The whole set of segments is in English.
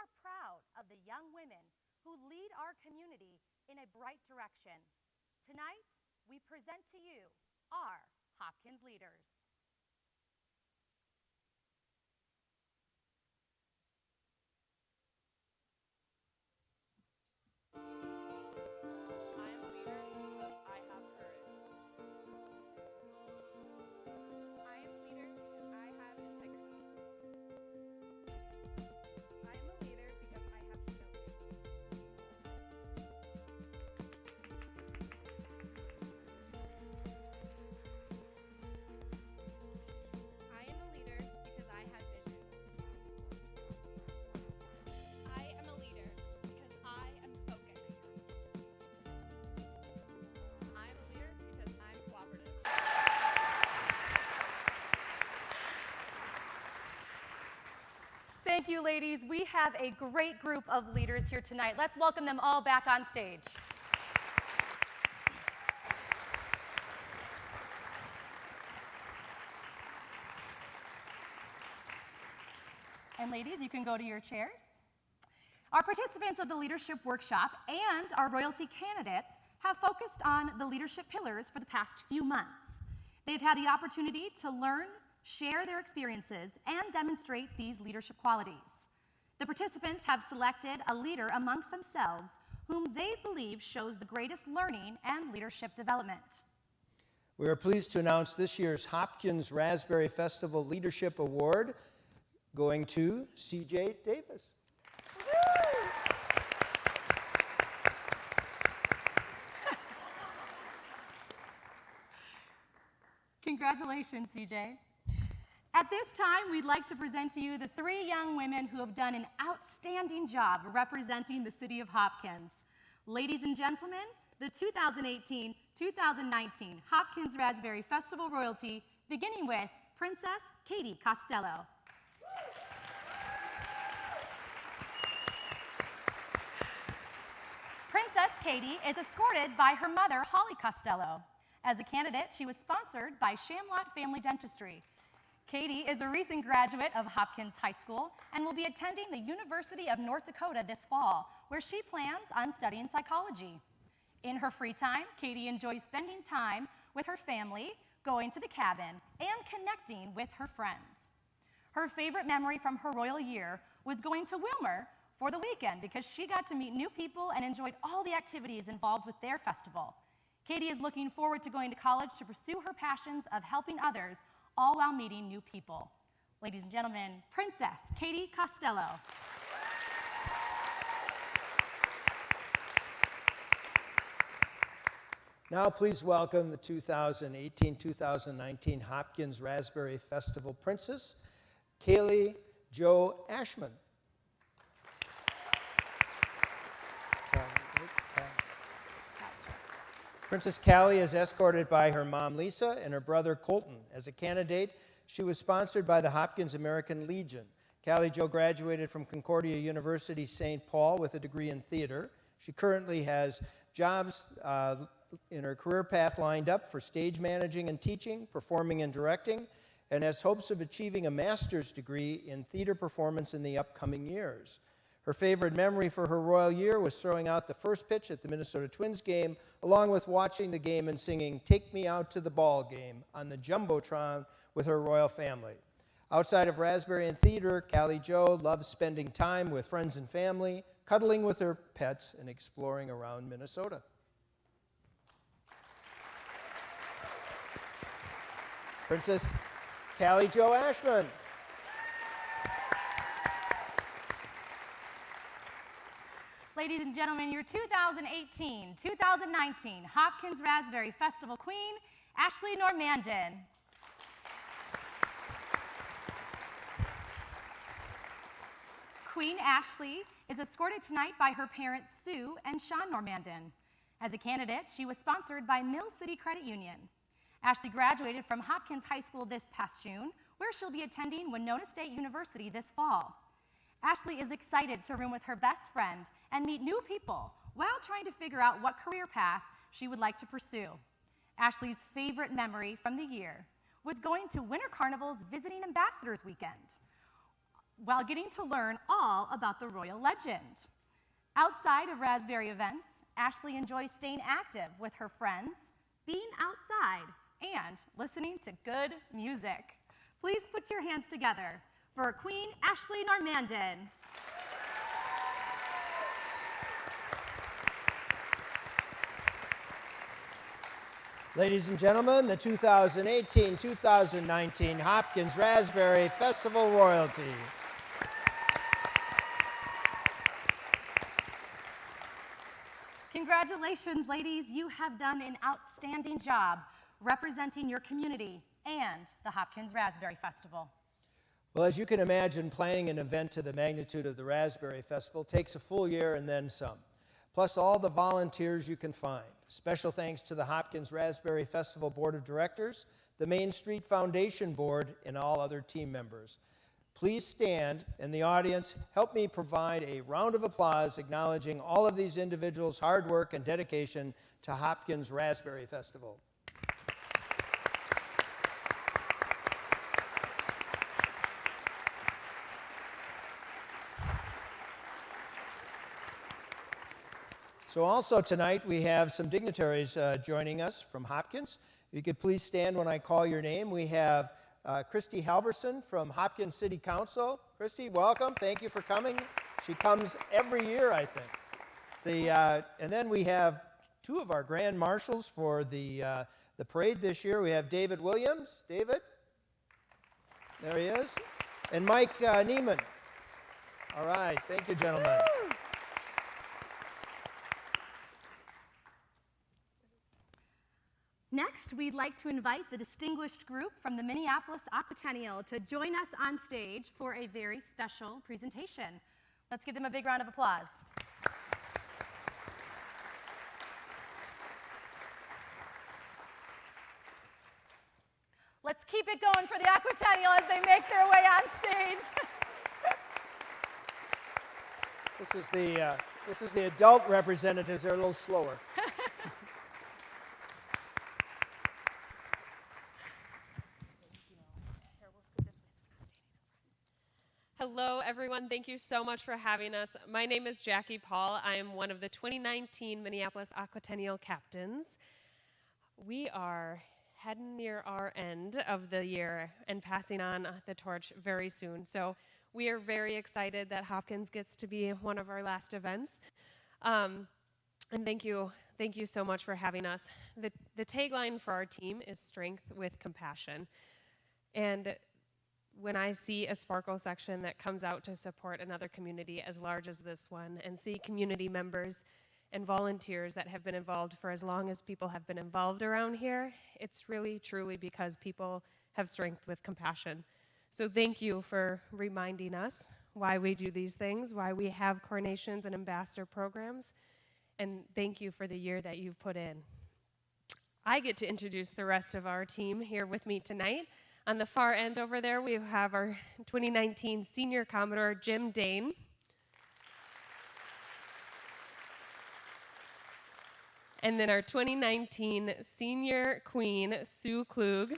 are proud of the young women who lead our community in a bright direction. Tonight, we present to you our Hopkins leaders. Thank you, ladies. We have a great group of leaders here tonight. Let's welcome them all back on stage. And ladies, you can go to your chairs. Our participants of the Leadership Workshop and our royalty candidates have focused on the leadership pillars for the past few months. They've had the opportunity to learn, share their experiences, and demonstrate these leadership qualities. The participants have selected a leader amongst themselves whom they believe shows the greatest learning and leadership development. We are pleased to announce this year's Hopkins Raspberry Festival Leadership Award going to C.J. Davis. Congratulations, CJ. At this time, we'd like to present to you the three young women who have done an outstanding job representing the city of Hopkins. Ladies and gentlemen, the 2018-2019 Hopkins Raspberry Festival royalty, beginning with Princess Kaylee Costello. Princess Kaylee is escorted by her mother, Holly Costello. As a candidate, she was sponsored by Shamlot Family Dentistry. Katie is a recent graduate of Hopkins High School and will be attending the University of North Dakota this fall, where she plans on studying psychology. In her free time, Katie enjoys spending time with her family, going to the cabin, and connecting with her friends. Her favorite memory from her royal year was going to Wilmer for the weekend because she got to meet new people and enjoyed all the activities involved with their festival. Katie is looking forward to going to college to pursue her passions of helping others, all while meeting new people. Ladies and gentlemen, Princess Kaylee Costello. Now please welcome the 2018-2019 Hopkins Raspberry Festival Princess, Kaylee Jo Ashman. Princess Callie is escorted by her mom, Lisa, and her brother, Colton. As a candidate, she was sponsored by the Hopkins American Legion. Callie Jo graduated from Concordia University, St. Paul with a degree in theater. She currently has jobs in her career path lined up for stage managing and teaching, performing and directing, and has hopes of achieving a master's degree in theater performance in the upcoming years. Her favorite memory for her royal year was throwing out the first pitch at the Minnesota Twins game, along with watching the game and singing "Take Me Out to the Ball Game" on the Jumbotron with her royal family. Outside of Raspberry and theater, Callie Jo loves spending time with friends and family, cuddling with her pets, and exploring around Minnesota. Princess Callie Jo Ashman. Ladies and gentlemen, your 2018-2019 Hopkins Raspberry Festival Queen, Ashley Normandin. Queen Ashley is escorted tonight by her parents Sue and Sean Normandin. As a candidate, she was sponsored by Mill City Credit Union. Ashley graduated from Hopkins High School this past June, where she'll be attending Winona State University this fall. Ashley is excited to room with her best friend and meet new people while trying to figure out what career path she would like to pursue. Ashley's favorite memory from the year was going to Winter Carnival's Visiting Ambassadors Weekend. while getting to learn all about the royal legend. Outside of Raspberry events, Ashley enjoys staying active with her friends, being outside, and listening to good music. Please put your hands together for Queen Ashley Normandin. Ladies and gentlemen, the 2018-2019 Hopkins Raspberry Festival royalty. Congratulations, ladies. You have done an outstanding job representing your community and the Hopkins Raspberry Festival. Well, as you can imagine, planning an event to the magnitude of the Raspberry Festival takes a full year and then some, plus all the volunteers you can find. Special thanks to the Hopkins Raspberry Festival Board of Directors, the Main Street Foundation Board, and all other team members. Please stand, and the audience, help me provide a round of applause acknowledging all of these individuals' hard work and dedication to Hopkins Raspberry Festival. So also tonight we have some dignitaries joining us from Hopkins. If you could please stand when I call your name. We have Christie Halverson from Hopkins City Council. Christie, welcome. Thank you for coming. She comes every year, I think. And then we have two of our grand marshals for the parade this year. We have David Williams. David? There he is. And Mike Neiman. All right. Thank you, gentlemen. Next, we'd like to invite the distinguished group from the Minneapolis Aquatennial to join us on stage for a very special presentation. Let's give them a big round of applause. Let's keep it going for the Aquatennial as they make their way on stage. This is the adult representatives. They're a little slower. Hello, everyone. Thank you so much for having us. My name is Jackie Paul. I am one of the 2019 Minneapolis Aquatennial captains. We are heading near our end of the year and passing on the torch very soon. So we are very excited that Hopkins gets to be one of our last events. And thank you so much for having us. The tagline for our team is strength with compassion. And when I see a Sparkle section that comes out to support another community as large as this one, and see community members and volunteers that have been involved for as long as people have been involved around here, it's really, truly because people have strength with compassion. So thank you for reminding us why we do these things, why we have coronations and ambassador programs, and thank you for the year that you've put in. I get to introduce the rest of our team here with me tonight. On the far end over there, we have our 2019 Senior Commodore, Jim Dane. And then our 2019 Senior Queen, Sue Klug.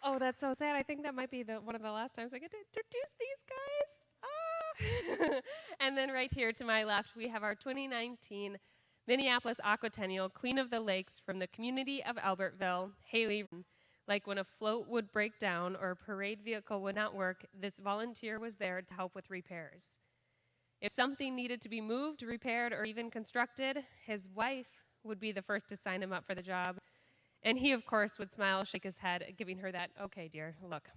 Oh, that's so sad. I think that might be one of the last times I get to introduce these guys. Ah. And then right here to my left, we have our 2019 Minneapolis Aquatennial, Queen of the Lakes from the community of Albertville, Haley. Like when a float would break down or a parade vehicle would not work, this volunteer was there to help with repairs. If something needed to be moved, repaired, or even constructed, his wife would be the first to sign him up for the job. And he, of course, would smile, shake his head, giving her that, okay, dear, look.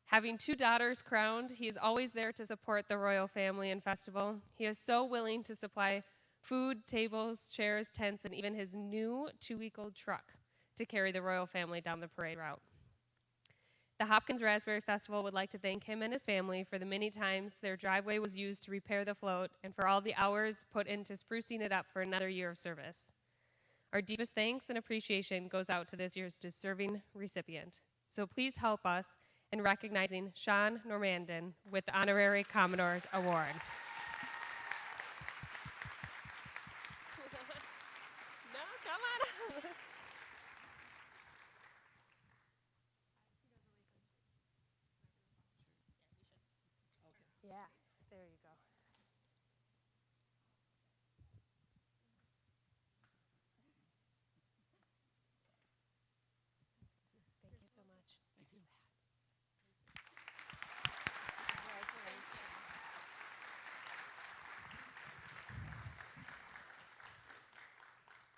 Having two daughters crowned, he is always there to support the royal family and festival. He is so willing to supply food, tables, chairs, tents, and even his new 2-week-old truck to carry the royal family down the parade route. The Hopkins Raspberry Festival would like to thank him and his family for the many times their driveway was used to repair the float and for all the hours put into sprucing it up for another year of service. Our deepest thanks and appreciation goes out to this year's deserving recipient. So please help us in recognizing Sean Normandin with the Honorary Commodore's Award.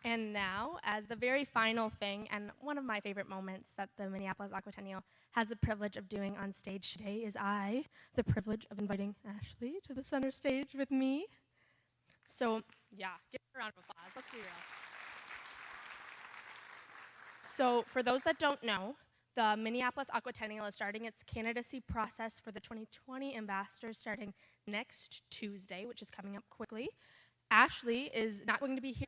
And now, as the very final thing, and one of my favorite moments that the Minneapolis Aquatennial has the privilege of doing on stage today, is the privilege of inviting Ashley to the center stage with me. So, yeah, give her a round of applause. Let's be real. So, for those that don't know, the Minneapolis Aquatennial is starting its candidacy process for the 2020 ambassadors starting next Tuesday, which is coming up quickly. Ashley is not going to be here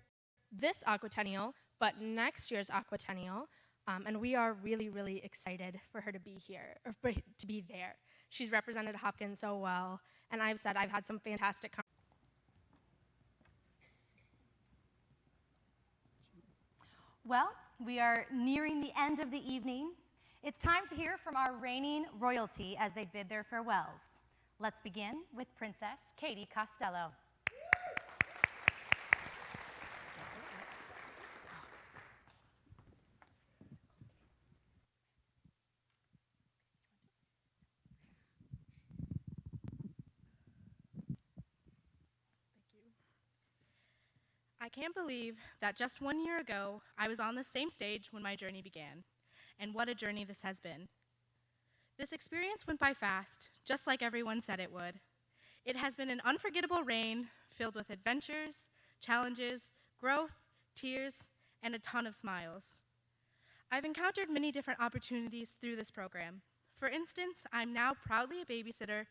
this Aquatennial, but next year's Aquatennial, and we are really, really excited for her to be here, or to be there. She's represented Hopkins so well, and I've had some fantastic Well, we are nearing the end of the evening. It's time to hear from our reigning royalty as they bid their farewells. Let's begin with Princess Kaylee Costello. I can't believe that just 1 year ago, I was on the same stage when my journey began, and what a journey this has been. This experience went by fast, just like everyone said it would. It has been an unforgettable reign filled with adventures, challenges, growth, tears, and a ton of smiles. I've encountered many different opportunities through this program. For instance, I'm now proudly a babysitter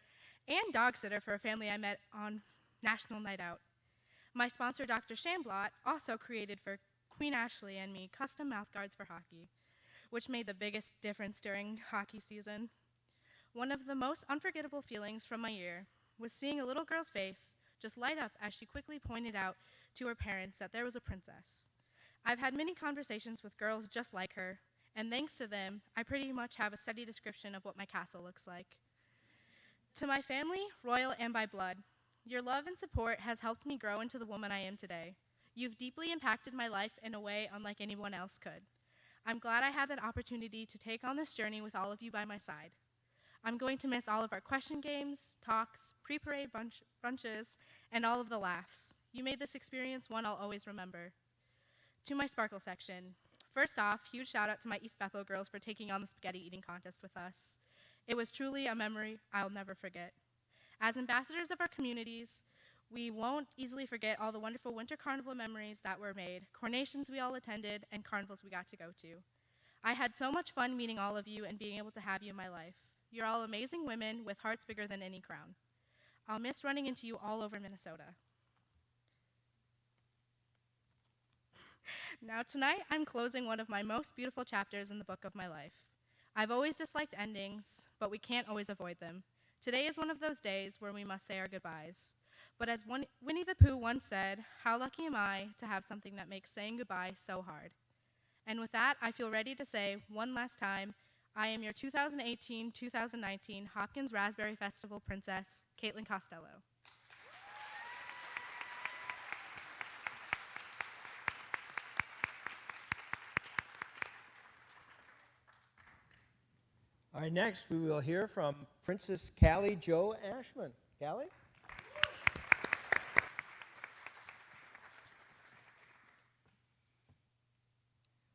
and dog sitter for a family I met on National Night Out. My sponsor, Dr. Shamblot, also created for Queen Ashley and me custom mouthguards for hockey, which made the biggest difference during hockey season. One of the most unforgettable feelings from my year was seeing a little girl's face just light up as she quickly pointed out to her parents that there was a princess. I've had many conversations with girls just like her, and thanks to them, I pretty much have a steady description of what my castle looks like. To my family, royal and by blood, your love and support has helped me grow into the woman I am today. You've deeply impacted my life in a way unlike anyone else could. I'm glad I had that opportunity to take on this journey with all of you by my side. I'm going to miss all of our question games, talks, pre-parade brunches, and all of the laughs. You made this experience one I'll always remember. To my Sparkle section. First off, huge shout out to my East Bethel girls for taking on the spaghetti eating contest with us. It was truly a memory I'll never forget. As ambassadors of our communities, we won't easily forget all the wonderful winter carnival memories that were made, coronations we all attended, and carnivals we got to go to. I had so much fun meeting all of you and being able to have you in my life. You're all amazing women with hearts bigger than any crown. I'll miss running into you all over Minnesota. Now tonight, I'm closing one of my most beautiful chapters in the book of my life. I've always disliked endings, but we can't always avoid them. Today is one of those days where we must say our goodbyes. But as Winnie the Pooh once said, how lucky am I to have something that makes saying goodbye so hard? And with that, I feel ready to say one last time, I am your 2018-2019 Hopkins Raspberry Festival Princess, Caitlin Costello. All right, next we will hear from Princess Callie Jo Ashman. Callie?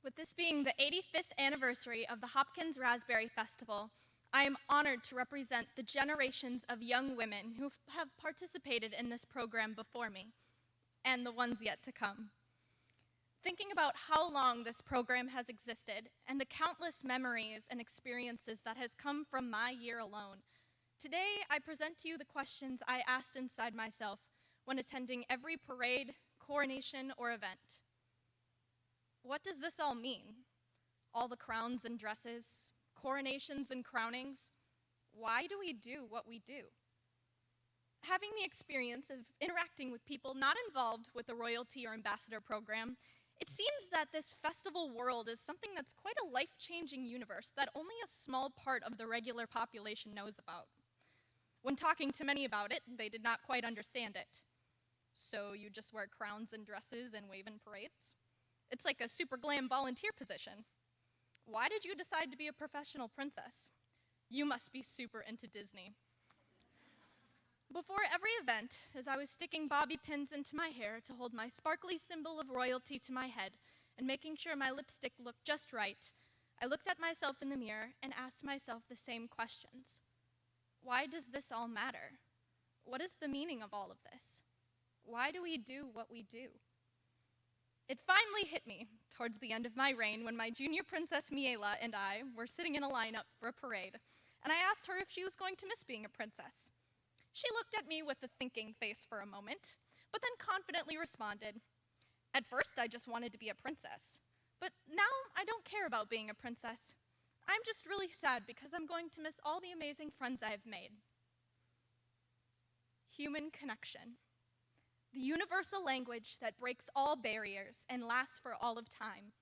With this being the 85th anniversary of the Hopkins Raspberry Festival, I am honored to represent the generations of young women who have participated in this program before me, and the ones yet to come. Thinking about how long this program has existed and the countless memories and experiences that has come from my year alone, today I present to you the questions I asked inside myself when attending every parade, coronation, or event. What does this all mean? All the crowns and dresses, coronations and crownings? Why do we do what we do? Having the experience of interacting with people not involved with the royalty or ambassador program, it seems that this festival world is something that's quite a life-changing universe that only a small part of the regular population knows about. When talking to many about it, they did not quite understand it. So you just wear crowns and dresses and wave in parades? It's like a super glam volunteer position. Why did you decide to be a professional princess? You must be super into Disney. Before every event, as I was sticking bobby pins into my hair to hold my sparkly symbol of royalty to my head and making sure my lipstick looked just right, I looked at myself in the mirror and asked myself the same questions. Why does this all matter? What is the meaning of all of this? Why do we do what we do? It finally hit me towards the end of my reign when my junior princess Miela and I were sitting in a lineup for a parade, and I asked her if she was going to miss being a princess. She looked at me with a thinking face for a moment, but then confidently responded, "At first, I just wanted to be a princess, but now I don't care about being a princess. I'm just really sad because I'm going to miss all the amazing friends I've made." Human connection. The universal language that breaks all barriers and lasts for all of time.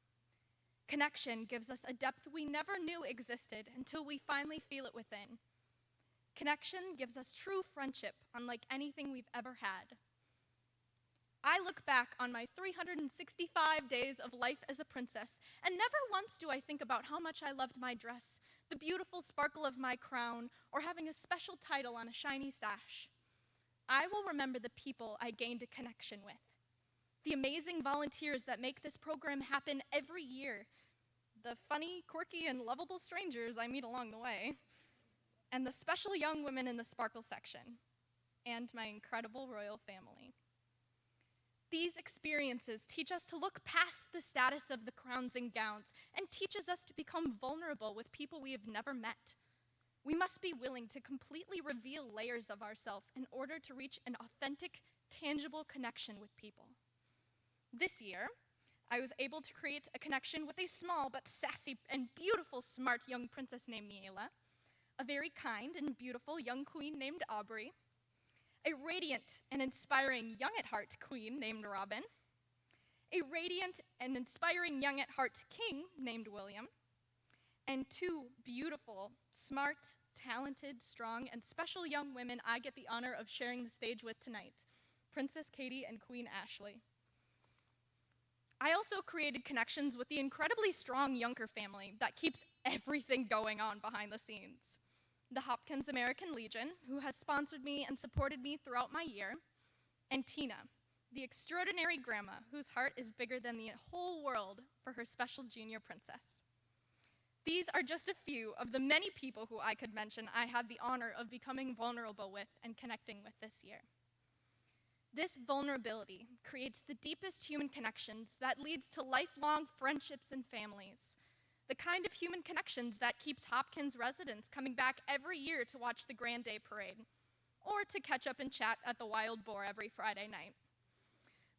Connection gives us a depth we never knew existed until we finally feel it within. Connection gives us true friendship unlike anything we've ever had. I look back on my 365 days of life as a princess, and never once do I think about how much I loved my dress, the beautiful sparkle of my crown, or having a special title on a shiny sash. I will remember the people I gained a connection with, the amazing volunteers that make this program happen every year, the funny, quirky, and lovable strangers I meet along the way, and the special young women in the sparkle section, and my incredible royal family. These experiences teach us to look past the status of the crowns and gowns and teaches us to become vulnerable with people we have never met. We must be willing to completely reveal layers of ourselves in order to reach an authentic, tangible connection with people. This year, I was able to create a connection with a small but sassy and beautiful, smart young princess named Miela, a very kind and beautiful young queen named Aubrey, a radiant and inspiring young at heart queen named Robin, a radiant and inspiring young at heart king named William, and two beautiful, smart, talented, strong, and special young women I get the honor of sharing the stage with tonight, Princess Katie and Queen Ashley. I also created connections with the incredibly strong Yunker family that keeps everything going on behind the scenes. The Hopkins American Legion, who has sponsored me and supported me throughout my year, and Tina, the extraordinary grandma whose heart is bigger than the whole world for her special junior princess. These are just a few of the many people who I could mention I had the honor of becoming vulnerable with and connecting with this year. This vulnerability creates the deepest human connections that leads to lifelong friendships and families, the kind of human connections that keeps Hopkins residents coming back every year to watch the Grand Day Parade, or to catch up and chat at the Wild Boar every Friday night.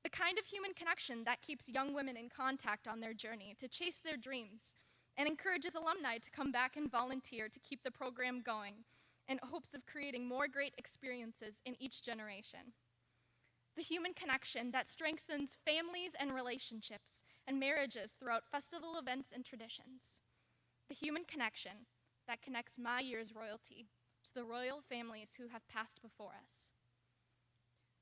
The kind of human connection that keeps young women in contact on their journey to chase their dreams, and encourages alumni to come back and volunteer to keep the program going in hopes of creating more great experiences in each generation. The human connection that strengthens families and relationships and marriages throughout festival events and traditions. The human connection that connects my year's royalty to the royal families who have passed before us.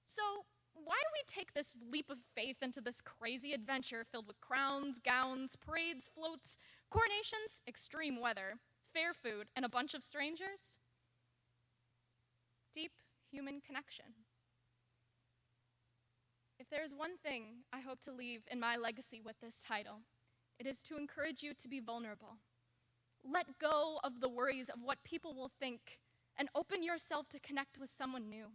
So, why do we take this leap of faith into this crazy adventure filled with crowns, gowns, parades, floats, coronations, extreme weather, fair food, and a bunch of strangers? Deep human connection. If there is one thing I hope to leave in my legacy with this title, it is to encourage you to be vulnerable. Let go of the worries of what people will think and open yourself to connect with someone new.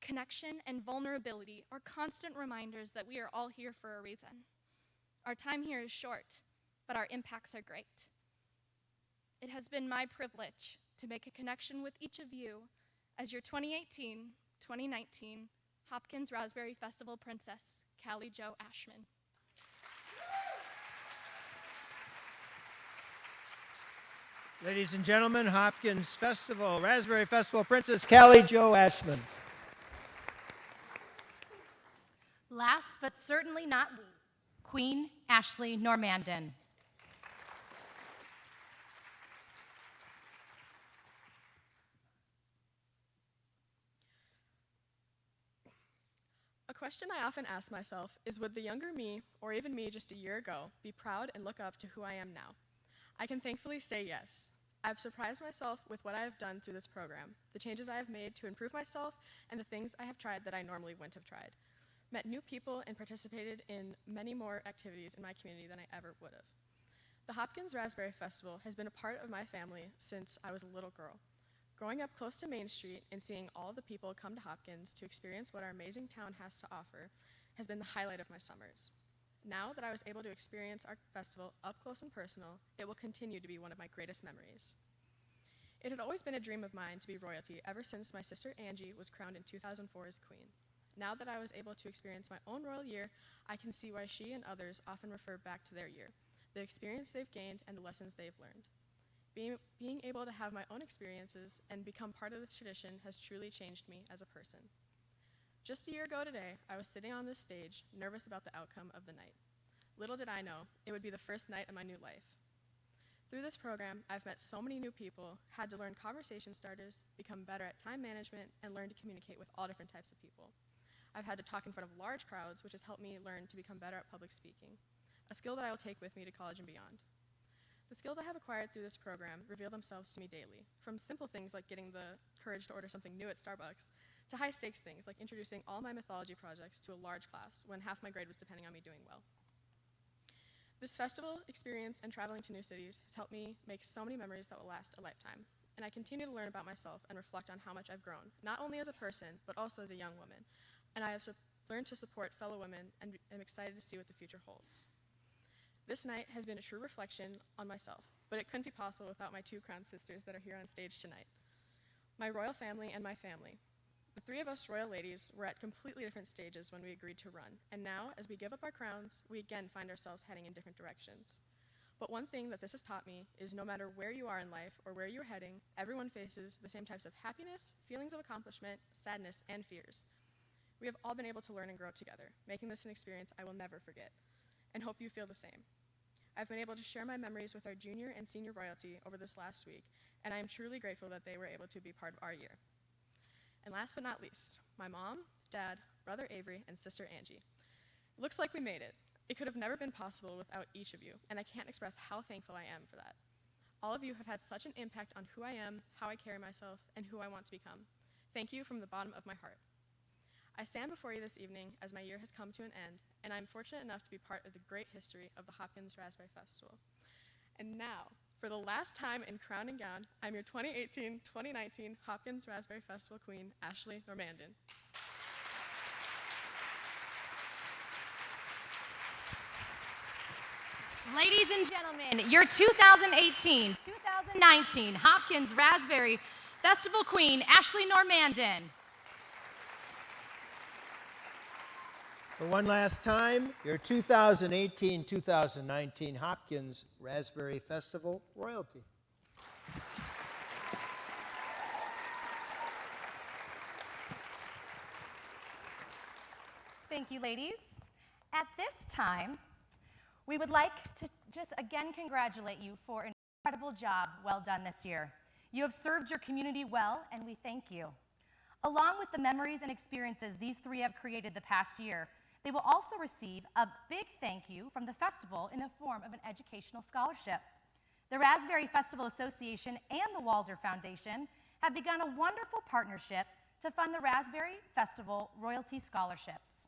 Connection and vulnerability are constant reminders that we are all here for a reason. Our time here is short, but our impacts are great. It has been my privilege to make a connection with each of you as your 2018-2019 Hopkins Raspberry Festival Princess, Callie Jo Ashman. Ladies and gentlemen, Hopkins Raspberry Festival Princess Callie Jo Ashman. Last but certainly not least, Queen Ashley Normandin. A question I often ask myself is, would the younger me, or even me just a year ago, be proud and look up to who I am now? I can thankfully say yes. I've surprised myself with what I have done through this program, the changes I have made to improve myself, and the things I have tried that I normally wouldn't have tried. Met new people and participated in many more activities in my community than I ever would have. The Hopkins Raspberry Festival has been a part of my family since I was a little girl. Growing up close to Main Street and seeing all the people come to Hopkins to experience what our amazing town has to offer has been the highlight of my summers. Now that I was able to experience our festival up close and personal, it will continue to be one of my greatest memories. It had always been a dream of mine to be royalty ever since my sister Angie was crowned in 2004 as queen. Now that I was able to experience my own royal year, I can see why she and others often refer back to their year, the experience they've gained and the lessons they've learned. Being able to have my own experiences and become part of this tradition has truly changed me as a person. Just a year ago today, I was sitting on this stage, nervous about the outcome of the night. Little did I know, it would be the first night of my new life. Through this program, I've met so many new people, had to learn conversation starters, become better at time management, and learn to communicate with all different types of people. I've had to talk in front of large crowds, which has helped me learn to become better at public speaking, a skill that I will take with me to college and beyond. The skills I have acquired through this program reveal themselves to me daily, from simple things like getting the courage to order something new at Starbucks, to high-stakes things like introducing all my mythology projects to a large class when half my grade was depending on me doing well. This festival experience and traveling to new cities has helped me make so many memories that will last a lifetime, and I continue to learn about myself and reflect on how much I've grown, not only as a person, but also as a young woman, and I have learned to support fellow women and am excited to see what the future holds. This night has been a true reflection on myself, but it couldn't be possible without my two crowned sisters that are here on stage tonight. My royal family and my family. The three of us royal ladies were at completely different stages when we agreed to run, and now, as we give up our crowns, we again find ourselves heading in different directions. But one thing that this has taught me is no matter where you are in life or where you're heading, everyone faces the same types of happiness, feelings of accomplishment, sadness, and fears. We have all been able to learn and grow together, making this an experience I will never forget, and hope you feel the same. I've been able to share my memories with our junior and senior royalty over this last week, and I am truly grateful that they were able to be part of our year. And last but not least, my mom, dad, brother Avery, and sister Angie. It looks like we made it. It could have never been possible without each of you, and I can't express how thankful I am for that. All of you have had such an impact on who I am, how I carry myself, and who I want to become. Thank you from the bottom of my heart. I stand before you this evening as my year has come to an end, and I'm fortunate enough to be part of the great history of the Hopkins Raspberry Festival. And now, for the last time in crown and gown, I'm your 2018-2019 Hopkins Raspberry Festival Queen, Ashley Normandin. Ladies and gentlemen, your 2018-2019 Hopkins Raspberry Festival Queen, Ashley Normandin. For one last time, your 2018-2019 Hopkins Raspberry Festival royalty. Thank you, ladies. At this time, we would like to just again congratulate you for an incredible job well done this year. You have served your community well, and we thank you. Along with the memories and experiences these three have created the past year, they will also receive a big thank you from the festival in the form of an educational scholarship. The Raspberry Festival Association and the Walser Foundation have begun a wonderful partnership to fund the Raspberry Festival Royalty Scholarships.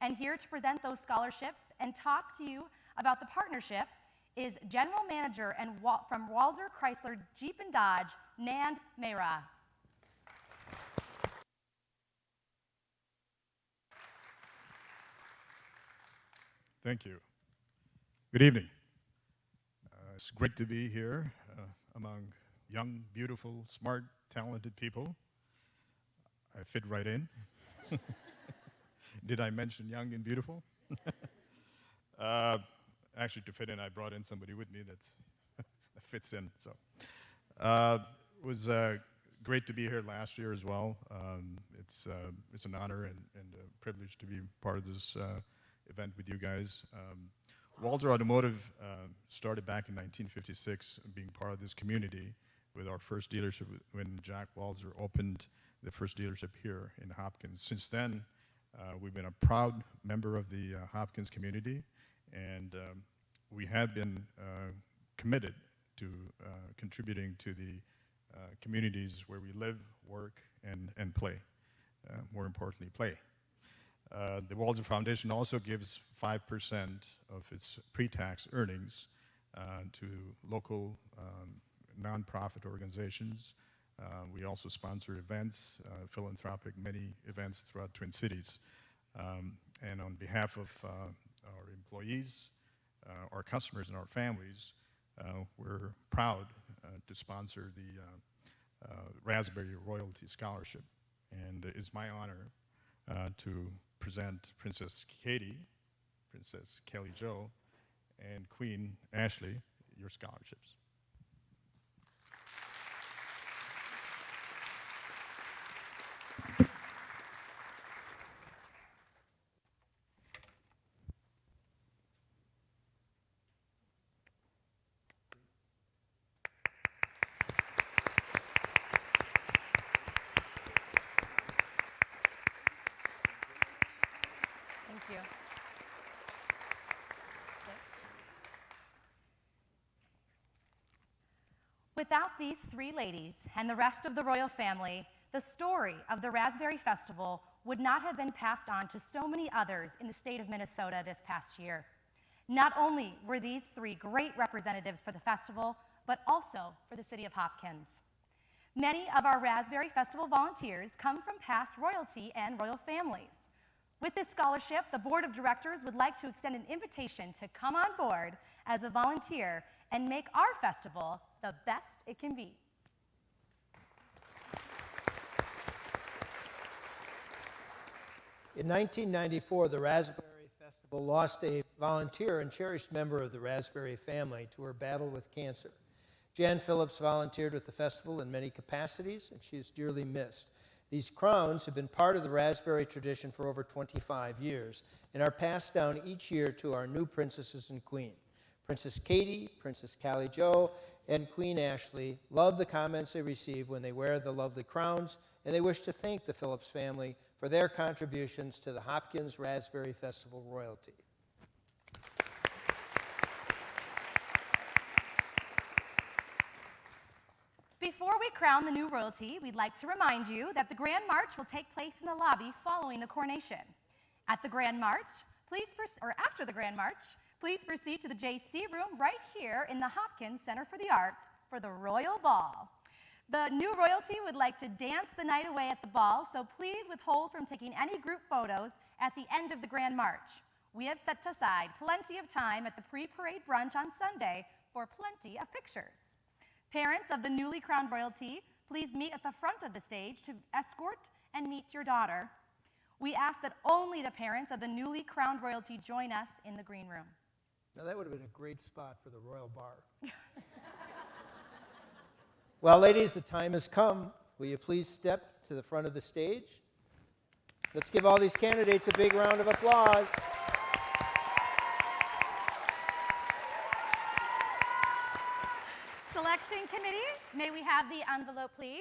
And here to present those scholarships and talk to you about the partnership is General Manager and from Walser Chrysler Jeep and Dodge, Nand Mehra. Thank you. Good evening. It's great to be here among young, beautiful, smart, talented people. I fit right in. Did I mention young and beautiful? Actually, to fit in, I brought in somebody with me that fits in. So, it was great to be here last year as well. It's an honor and a privilege to be part of this event with you guys. Walser Automotive started back in 1956, being part of this community with our first dealership when Jack Walser opened the first dealership here in Hopkins. Since then, we've been a proud member of the Hopkins community, and we have been committed to contributing to the communities where we live, work, and play. More importantly, play. The Walzer Foundation also gives 5% of its pre-tax earnings to local nonprofit organizations. We also sponsor events, philanthropic many events throughout Twin Cities. And on behalf of our employees, our customers, and our families, we're proud to sponsor the Raspberry Royalty Scholarship. And it's my honor to present Princess Katie, Princess Kaylee Jo, and Queen Ashley your scholarships. Thank you. Without these three ladies and the rest of the royal family, the story of the Raspberry Festival would not have been passed on to so many others in the state of Minnesota this past year. Not only were these three great representatives for the festival, but also for the city of Hopkins. Many of our Raspberry Festival volunteers come from past royalty and royal families. With this scholarship, the board of directors would like to extend an invitation to come on board as a volunteer and make our festival the best it can be. In 1994, the Raspberry Festival lost a volunteer and cherished member of the Raspberry family to her battle with cancer. Jan Phillips volunteered with the festival in many capacities, and she is dearly missed. These crowns have been part of the Raspberry tradition for over 25 years and are passed down each year to our new princesses and queen. Princess Katie, Princess Kaylee Jo, and Queen Ashley love the comments they receive when they wear the lovely crowns, and they wish to thank the Phillips family for their contributions to the Hopkins Raspberry Festival royalty. Before we crown the new royalty, we'd like to remind you that the Grand March will take place in the lobby following the coronation. At the Grand March, after the Grand March, please proceed to the JC room right here in the Hopkins Center for the Arts for the Royal Ball. The new royalty would like to dance the night away at the ball, so please withhold from taking any group photos at the end of the Grand March. We have set aside plenty of time at the pre-parade brunch on Sunday for plenty of pictures. Parents of the newly crowned royalty, please meet at the front of the stage to escort and meet your daughter. We ask that only the parents of the newly crowned royalty join us in the green room. Now that would have been a great spot for the royal bar. Well, ladies, the time has come. Will you please step to the front of the stage? Let's give all these candidates a big round of applause. Selection committee, may we have the envelope, please?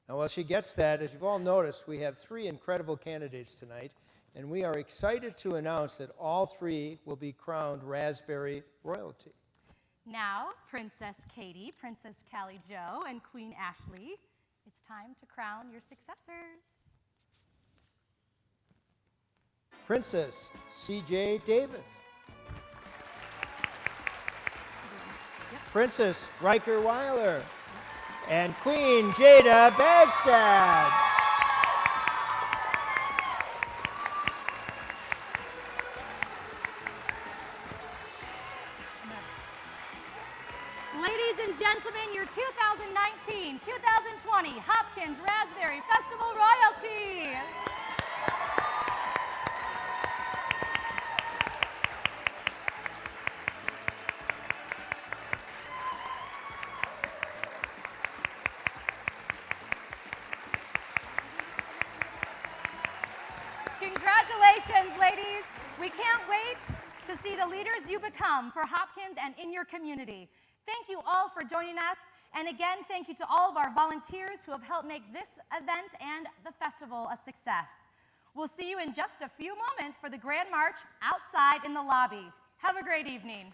Now, while she gets that, as you've all noticed, we have three incredible candidates tonight, and we are excited to announce that all three will be crowned Raspberry royalty. Now, Princess Katie, Princess Kaylee Jo, and Queen Ashley, it's time to crown your successors. Princess C.J. Davis. Princess Riker Weiler. And Queen Jada Bagstad. Ladies and gentlemen, your 2019-2020 Hopkins Raspberry Festival royalty. Congratulations, ladies. We can't wait to see the leaders you become for Hopkins and in your community. Thank you all for joining us. And again, thank you to all of our volunteers who have helped make this event and the festival a success. We'll see you in just a few moments for the Grand March outside in the lobby. Have a great evening.